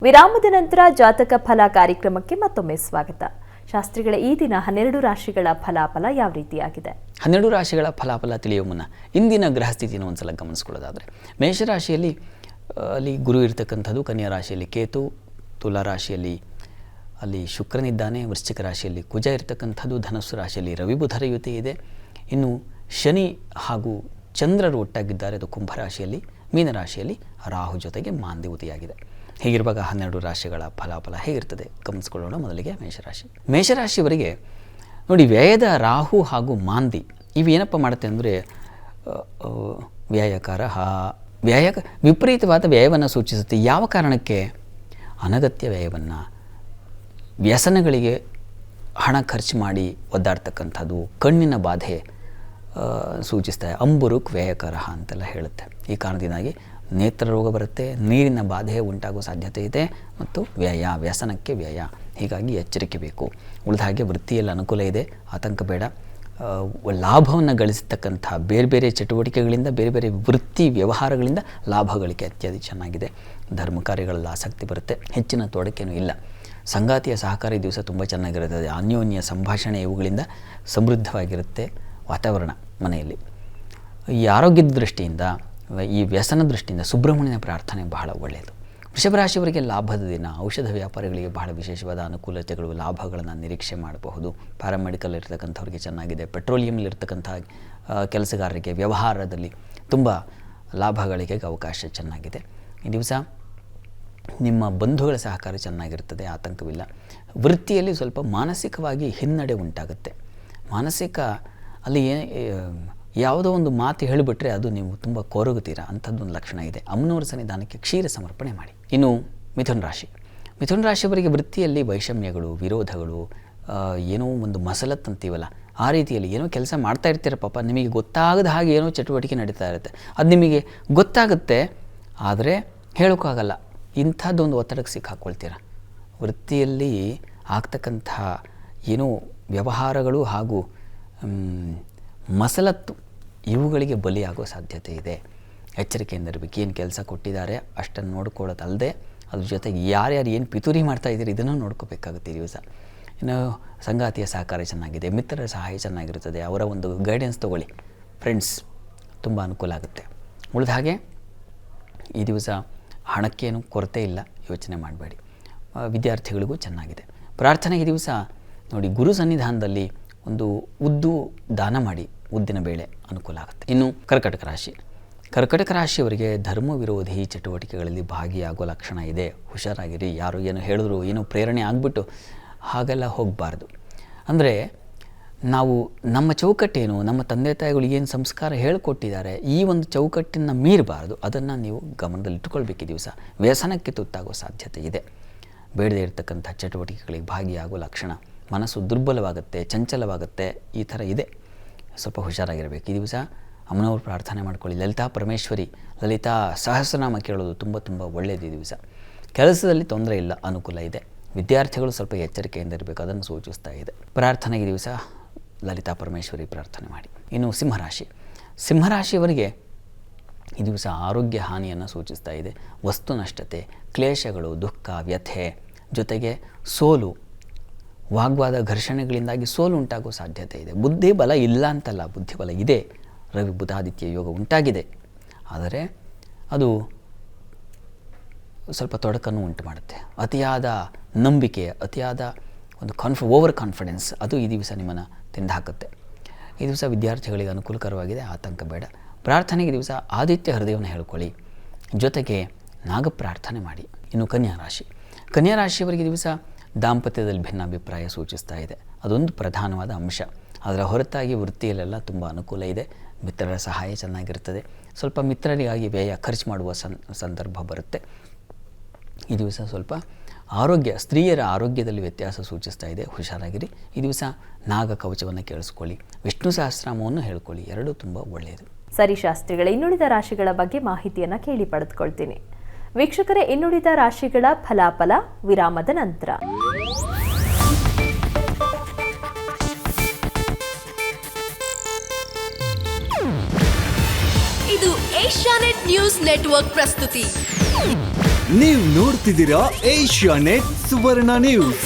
ವಿರಾಮದ ನಂತರ ಜಾತಕ ಫಲ ಕಾರ್ಯಕ್ರಮಕ್ಕೆ ಮತ್ತೊಮ್ಮೆ ಸ್ವಾಗತ. ಶಾಸ್ತ್ರಿಗಳ ಈ ದಿನ 12 ರಾಶಿಗಳ ಫಲಾಫಲ ಯಾವ ರೀತಿಯಾಗಿದೆ? 12 ರಾಶಿಗಳ ಫಲಾಫಲ ತಿಳಿಯುವ ಮುನ್ನ ಇಂದಿನ ಗ್ರಹ ಸ್ಥಿತಿಯನ್ನು ಒಂದ್ಸಲ ಗಮನಿಸ್ಕೊಳ್ಳೋದಾದರೆ, ಮೇಷರಾಶಿಯಲ್ಲಿ ಅಲ್ಲಿ ಗುರು ಇರತಕ್ಕಂಥದ್ದು, ಕನ್ಯಾ ರಾಶಿಯಲ್ಲಿ ಕೇತು, ತುಲಾ ರಾಶಿಯಲ್ಲಿ ಅಲ್ಲಿ ಶುಕ್ರನಿದ್ದಾನೆ, ವೃಶ್ಚಿಕ ರಾಶಿಯಲ್ಲಿ ಕುಜ ಇರತಕ್ಕಂಥದ್ದು, ಧನಸ್ಸು ರಾಶಿಯಲ್ಲಿ ರವಿ ಬುಧರ ಯುತಿ ಇದೆ. ಇನ್ನು ಶನಿ ಹಾಗೂ ಚಂದ್ರರು ಒಟ್ಟಾಗಿದ್ದಾರೆ, ಅದು ಕುಂಭರಾಶಿಯಲ್ಲಿ, ಮೀನರಾಶಿಯಲ್ಲಿ ರಾಹು ಜೊತೆಗೆ ಮಾಂದ್ಯಯುತಿಯಾಗಿದೆ. ಹೀಗಿರುವಾಗ 12 ರಾಶಿಗಳ ಫಲಾಫಲ ಹೇಗಿರ್ತದೆ ಗಮನಿಸ್ಕೊಳ್ಳೋಣ. ಮೊದಲಿಗೆ ಮೇಷರಾಶಿಯವರಿಗೆ ನೋಡಿ, ವ್ಯಯದ ರಾಹು ಹಾಗೂ ಮಾಂದಿ ಇವೇನಪ್ಪ ಮಾಡುತ್ತೆ ಅಂದರೆ, ವಿಪರೀತವಾದ ವ್ಯಯವನ್ನು ಸೂಚಿಸುತ್ತೆ. ಯಾವ ಕಾರಣಕ್ಕೆ? ಅನಗತ್ಯ ವ್ಯಯವನ್ನು, ವ್ಯಸನಗಳಿಗೆ ಹಣ ಖರ್ಚು ಮಾಡಿ ಒದ್ದಾಡ್ತಕ್ಕಂಥದ್ದು, ಕಣ್ಣಿನ ಬಾಧೆ ಸೂಚಿಸ್ತಾರೆ. ಅಂಬುರುಕ್ ವ್ಯಯಕರಹ ಅಂತೆಲ್ಲ ಹೇಳುತ್ತೆ. ಈ ಕಾರಣದಿಂದಾಗಿ ನೇತ್ರ ರೋಗ ಬರುತ್ತೆ, ನೀರಿನ ಬಾಧೆ ಉಂಟಾಗುವ ಸಾಧ್ಯತೆ ಇದೆ, ಮತ್ತು ವ್ಯಸನಕ್ಕೆ ವ್ಯಯ. ಹೀಗಾಗಿ ಎಚ್ಚರಿಕೆ ಬೇಕು. ಉಳಿದ ಹಾಗೆ ವೃತ್ತಿಯಲ್ಲಿ ಅನುಕೂಲ ಇದೆ, ಆತಂಕ ಬೇಡ. ಲಾಭವನ್ನು ಗಳಿಸತಕ್ಕಂಥ ಬೇರೆ ಬೇರೆ ಚಟುವಟಿಕೆಗಳಿಂದ, ಬೇರೆ ಬೇರೆ ವೃತ್ತಿ ವ್ಯವಹಾರಗಳಿಂದ ಲಾಭ ಗಳಿಕೆ ಅತ್ಯಧಿಕ ಚೆನ್ನಾಗಿದೆ. ಧರ್ಮ ಕಾರ್ಯಗಳಲ್ಲಿ ಆಸಕ್ತಿ ಬರುತ್ತೆ, ಹೆಚ್ಚಿನ ತೊಡಕೇನೂ ಇಲ್ಲ. ಸಂಗಾತಿಯ ಸಹಕಾರ ಈ ದಿವಸ ತುಂಬ ಚೆನ್ನಾಗಿರುತ್ತದೆ. ಅನ್ಯೋನ್ಯ ಸಂಭಾಷಣೆ ಇವುಗಳಿಂದ ಸಮೃದ್ಧವಾಗಿರುತ್ತೆ ವಾತಾವರಣ ಮನೆಯಲ್ಲಿ. ಈ ಆರೋಗ್ಯದ ದೃಷ್ಟಿಯಿಂದ, ಈ ವ್ಯಸನ ದೃಷ್ಟಿಯಿಂದ ಸುಬ್ರಹ್ಮಣ್ಯನ ಪ್ರಾರ್ಥನೆ ಬಹಳ ಒಳ್ಳೆಯದು. ವೃಷಭ ರಾಶಿಯವರಿಗೆ ಲಾಭದ ದಿನ. ಔಷಧ ವ್ಯಾಪಾರಿಗಳಿಗೆ ಬಹಳ ವಿಶೇಷವಾದ ಅನುಕೂಲತೆಗಳು, ಲಾಭಗಳನ್ನು ನಿರೀಕ್ಷೆ ಮಾಡಬಹುದು. ಪ್ಯಾರಾಮೆಡಿಕಲ್ ಇರ್ತಕ್ಕಂಥವ್ರಿಗೆ ಚೆನ್ನಾಗಿದೆ. ಪೆಟ್ರೋಲಿಯಂಲಿರ್ತಕ್ಕಂಥ ಕೆಲಸಗಾರರಿಗೆ ವ್ಯವಹಾರದಲ್ಲಿ ತುಂಬ ಲಾಭಗಳಿಗೆ ಅವಕಾಶ ಚೆನ್ನಾಗಿದೆ. ಈ ದಿವಸ ನಿಮ್ಮ ಬಂಧುಗಳ ಸಹಕಾರ ಚೆನ್ನಾಗಿರ್ತದೆ, ಆತಂಕವಿಲ್ಲ. ವೃತ್ತಿಯಲ್ಲಿ ಸ್ವಲ್ಪ ಮಾನಸಿಕವಾಗಿ ಹಿನ್ನಡೆ ಉಂಟಾಗುತ್ತೆ. ಮಾನಸಿಕ ಅಲ್ಲಿ ಯಾವುದೋ ಒಂದು ಮಾತು ಹೇಳಿಬಿಟ್ರೆ ಅದು ನೀವು ತುಂಬ ಕೊರಗುತ್ತೀರಾ, ಅಂಥದ್ದೊಂದು ಲಕ್ಷಣ ಇದೆ. ಅಮ್ಮನವರ ಸನ್ನಿಧಾನಕ್ಕೆ ಕ್ಷೀರ ಸಮರ್ಪಣೆ ಮಾಡಿ. ಇನ್ನು ಮಿಥುನ ರಾಶಿಯವರಿಗೆ ವೃತ್ತಿಯಲ್ಲಿ ವೈಷಮ್ಯಗಳು, ವಿರೋಧಗಳು, ಏನೋ ಒಂದು ಮಸಲತ್ ಅಂತೀವಲ್ಲ, ಆ ರೀತಿಯಲ್ಲಿ ಏನೋ ಕೆಲಸ ಮಾಡ್ತಾ ಇರ್ತೀರ, ಪಾಪ ನಿಮಗೆ ಗೊತ್ತಾಗದ ಹಾಗೆ ಏನೋ ಚಟುವಟಿಕೆ ನಡೀತಾ ಇರುತ್ತೆ. ಅದು ನಿಮಗೆ ಗೊತ್ತಾಗುತ್ತೆ, ಆದರೆ ಹೇಳೋಕ್ಕಾಗಲ್ಲ. ಇಂಥದ್ದೊಂದು ಒತ್ತಡಕ್ಕೆ ಸಿಕ್ಕಾಕ್ಕೊಳ್ತೀರ. ವೃತ್ತಿಯಲ್ಲಿ ಆಗ್ತಕ್ಕಂಥ ಏನೋ ವ್ಯವಹಾರಗಳು ಹಾಗೂ ಮಸಲತ್ತು ಇವುಗಳಿಗೆ ಬಲಿಯಾಗೋ ಸಾಧ್ಯತೆ ಇದೆ. ಎಚ್ಚರಿಕೆಯಿಂದ ಇರಬೇಕು. ಏನು ಕೆಲಸ ಕೊಟ್ಟಿದ್ದಾರೆ ಅಷ್ಟನ್ನು ನೋಡ್ಕೊಳ್ಳೋದಲ್ಲದೆ, ಅದ್ರ ಜೊತೆಗೆ ಯಾರ್ಯಾರು ಏನು ಪಿತೂರಿ ಮಾಡ್ತಾ ಇದ್ದೀರಿ ಇದನ್ನು ನೋಡ್ಕೋಬೇಕಾಗುತ್ತೆ ಈ ದಿವಸ. ಇನ್ನು ಸಂಗಾತಿಯ ಸಹಕಾರ ಚೆನ್ನಾಗಿದೆ, ಮಿತ್ರರ ಸಹಾಯ ಚೆನ್ನಾಗಿರುತ್ತದೆ. ಅವರ ಒಂದು ಗೈಡೆನ್ಸ್ ತೊಗೊಳ್ಳಿ, ಫ್ರೆಂಡ್ಸ್, ತುಂಬ ಅನುಕೂಲ ಆಗುತ್ತೆ. ಉಳಿದ ಹಾಗೆ ಈ ದಿವಸ ಹಣಕ್ಕೇನು ಕೊರತೆ ಇಲ್ಲ, ಯೋಚನೆ ಮಾಡಬೇಡಿ. ವಿದ್ಯಾರ್ಥಿಗಳಿಗೂ ಚೆನ್ನಾಗಿದೆ. ಪ್ರಾರ್ಥನೆಗೆ ದಿವಸ ನೋಡಿ, ಗುರು ಸನ್ನಿಧಾನದಲ್ಲಿ ಒಂದು ಉದ್ದು ದಾನ ಮಾಡಿ, ಉದ್ದಿನ ಬೇಳೆ ಅನುಕೂಲ ಆಗುತ್ತೆ. ಇನ್ನು ಕರ್ಕಟಕ ರಾಶಿಯವರಿಗೆ ಧರ್ಮ ವಿರೋಧಿ ಚಟುವಟಿಕೆಗಳಲ್ಲಿ ಭಾಗಿಯಾಗೋ ಲಕ್ಷಣ ಇದೆ. ಹುಷಾರಾಗಿರಿ. ಯಾರು ಏನು ಹೇಳಿದ್ರು, ಏನೋ ಪ್ರೇರಣೆ ಆಗಿಬಿಟ್ಟು ಹಾಗೆಲ್ಲ ಹೋಗಬಾರ್ದು. ಅಂದರೆ ನಾವು ನಮ್ಮ ಚೌಕಟ್ಟೇನು, ನಮ್ಮ ತಂದೆ ತಾಯಿಗಳು ಏನು ಸಂಸ್ಕಾರ ಹೇಳಿಕೊಟ್ಟಿದ್ದಾರೆ, ಈ ಒಂದು ಚೌಕಟ್ಟನ್ನು ಮೀರಬಾರ್ದು. ಅದನ್ನು ನೀವು ಗಮನದಲ್ಲಿಟ್ಟುಕೊಳ್ಬೇಕು. ಈ ದಿವಸ ವ್ಯಸನಕ್ಕೆ ತುತ್ತಾಗೋ ಸಾಧ್ಯತೆ ಇದೆ. ಬೇಡದೇ ಇರತಕ್ಕಂಥ ಚಟುವಟಿಕೆಗಳಿಗೆ ಭಾಗಿಯಾಗೋ ಲಕ್ಷಣ. ಮನಸ್ಸು ದುರ್ಬಲವಾಗುತ್ತೆ, ಚಂಚಲವಾಗುತ್ತೆ, ಈ ಥರ ಇದೆ. ಸ್ವಲ್ಪ ಹುಷಾರಾಗಿರಬೇಕು. ಈ ದಿವಸ ಅಮ್ಮನವ್ರು ಪ್ರಾರ್ಥನೆ ಮಾಡ್ಕೊಳ್ಳಿ. ಲಲಿತಾ ಪರಮೇಶ್ವರಿ, ಲಲಿತಾ ಸಹಸ್ರನಾಮ ಕೇಳೋದು ತುಂಬ ತುಂಬ ಒಳ್ಳೆಯದು. ಈ ದಿವಸ ಕೆಲಸದಲ್ಲಿ ತೊಂದರೆ ಇಲ್ಲ, ಅನುಕೂಲ ಇದೆ. ವಿದ್ಯಾರ್ಥಿಗಳು ಸ್ವಲ್ಪ ಎಚ್ಚರಿಕೆಯಿಂದ ಇರಬೇಕು, ಅದನ್ನು ಸೂಚಿಸ್ತಾ ಇದೆ. ಪ್ರಾರ್ಥನೆಗೆ ದಿವಸ ಲಲಿತಾ ಪರಮೇಶ್ವರಿ ಪ್ರಾರ್ಥನೆ ಮಾಡಿ. ಇನ್ನು ಸಿಂಹರಾಶಿಯವರಿಗೆ ಈ ದಿವಸ ಆರೋಗ್ಯ ಹಾನಿಯನ್ನು ಸೂಚಿಸ್ತಾ ಇದೆ. ವಸ್ತು ನಷ್ಟತೆ, ಕ್ಲೇಶಗಳು, ದುಃಖ, ವ್ಯಥೆ, ಜೊತೆಗೆ ಸೋಲು, ವಾಗ್ವಾದ, ಘರ್ಷಣೆಗಳಿಂದಾಗಿ ಸೋಲು ಉಂಟಾಗೋ ಸಾಧ್ಯತೆ ಇದೆ. ಬುದ್ಧಿ ಬಲ ಇಲ್ಲ ಅಂತಲ್ಲ, ಬುದ್ಧಿಬಲ ಇದೆ. ರವಿ ಬುಧಾದಿತ್ಯ ಯೋಗ ಉಂಟಾಗಿದೆ, ಆದರೆ ಅದು ಸ್ವಲ್ಪ ತೊಡಕನ್ನು ಉಂಟು ಮಾಡುತ್ತೆ. ಅತಿಯಾದ ನಂಬಿಕೆ, ಅತಿಯಾದ ಒಂದು ಓವರ್ ಕಾನ್ಫಿಡೆನ್ಸ್, ಅದು ಈ ದಿವಸ ನಿಮ್ಮನ್ನು ತಿಂದುಹಾಕುತ್ತೆ. ಈ ದಿವಸ ವಿದ್ಯಾರ್ಥಿಗಳಿಗೆ ಅನುಕೂಲಕರವಾಗಿದೆ, ಆತಂಕ ಬೇಡ. ಪ್ರಾರ್ಥನೆಗೆ ದಿವಸ ಆದಿತ್ಯ ಹೃದಯವನ್ನು ಹೇಳ್ಕೊಳ್ಳಿ, ಜೊತೆಗೆ ನಾಗ ಪ್ರಾರ್ಥನೆ ಮಾಡಿ. ಇನ್ನು ಕನ್ಯಾ ರಾಶಿಯವರಿಗೆ ದಿವಸ ದಾಂಪತ್ಯದಲ್ಲಿ ಭಿನ್ನಾಭಿಪ್ರಾಯ ಸೂಚಿಸ್ತಾ ಇದೆ. ಅದೊಂದು ಪ್ರಧಾನವಾದ ಅಂಶ. ಅದರ ಹೊರತಾಗಿ ವೃತ್ತಿಯಲ್ಲೆಲ್ಲ ತುಂಬ ಅನುಕೂಲ ಇದೆ. ಮಿತ್ರರ ಸಹಾಯ ಚೆನ್ನಾಗಿರ್ತದೆ. ಸ್ವಲ್ಪ ಮಿತ್ರರಿಗಾಗಿ ವ್ಯಯ ಖರ್ಚು ಮಾಡುವ ಸಂದರ್ಭ ಬರುತ್ತೆ. ಈ ದಿವಸ ಸ್ವಲ್ಪ ಸ್ತ್ರೀಯರ ಆರೋಗ್ಯದಲ್ಲಿ ವ್ಯತ್ಯಾಸ ಸೂಚಿಸ್ತಾ ಇದೆ, ಹುಷಾರಾಗಿರಿ. ಈ ದಿವಸ ನಾಗ ಕವಚವನ್ನು ಕೇಳಿಸ್ಕೊಳ್ಳಿ, ವಿಷ್ಣು ಸಹಸ್ರನಾಮವನ್ನು ಹೇಳ್ಕೊಳ್ಳಿ, ಎರಡೂ ತುಂಬ ಒಳ್ಳೆಯದು. ಸರಿ ಶಾಸ್ತ್ರಿಗಳೇ, ಇನ್ನುಳಿದ ರಾಶಿಗಳ ಬಗ್ಗೆ ಮಾಹಿತಿಯನ್ನು ಕೇಳಿ ಪಡೆದುಕೊಳ್ತೀನಿ. ವೀಕ್ಷಕರೇ, ಇನ್ನುಳಿದ ರಾಶಿಗಳ ಫಲಾಫಲ ವಿರಾಮದ ನಂತರ. ಇದು ಏಷ್ಯಾನೆಟ್ ನ್ಯೂಸ್ ನೆಟ್ವರ್ಕ್ ಪ್ರಸ್ತುತಿ. ನೀವು ನೋಡ್ತಿದ್ದೀರಾ ಏಷ್ಯಾ ನೆಟ್ ಸುವರ್ಣ ನ್ಯೂಸ್.